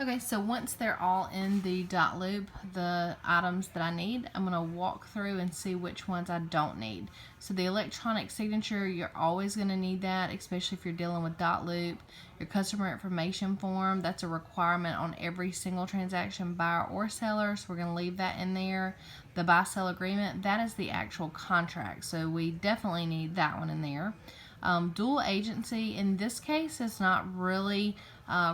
Okay, so once they're all in the dot loop, the items that I need, I'm going to walk through and see which ones I don't need. So the electronic signature, you're always going to need that, especially if you're dealing with dot loop. Your customer information form, that's a requirement on every single transaction, buyer or seller, so we're going to leave that in there. The buy-sell agreement, that is the actual contract, so we definitely need that one in there. Dual agency in this case is not really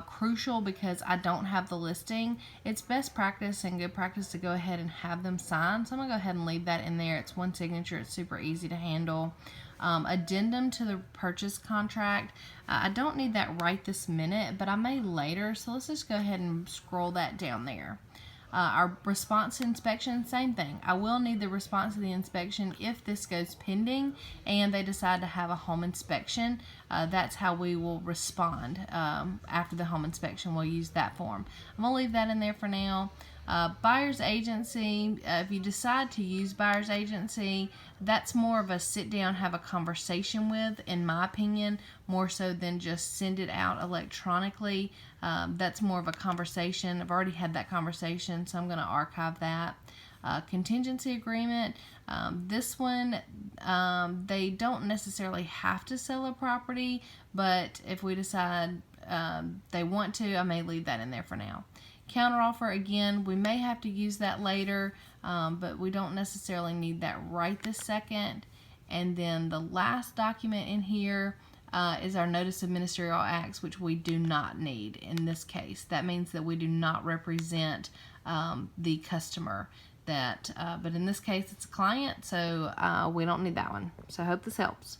crucial because I don't have the listing. It's best practice and good practice to go ahead and have them sign, so I'm going to go ahead and leave that in there. It's one signature, it's super easy to handle. Addendum to the purchase contract, I don't need that right this minute, but I may later, so let's just go ahead and scroll that down there. Our response to inspection, same thing. I will need the response to the inspection if this goes pending and they decide to have a home inspection. That's how we will respond after the home inspection. We'll use that form. I'm going to leave that in there for now. Buyer's agency, if you decide to use buyer's agency, that's more of a sit down, have a conversation with, in my opinion, more so than just send it out electronically. That's more of a conversation. I've already had that conversation, so I'm going to archive that. Contingency agreement, this one, they don't necessarily have to sell a property, but if we decide they want to, I may leave that in there for now. Counteroffer, again, we may have to use that later, but we don't necessarily need that right this second. And then the last document in here is our notice of ministerial acts, which we do not need in this case. That means that we do not represent the customer. But in this case, it's a client, so we don't need that one. So I hope this helps.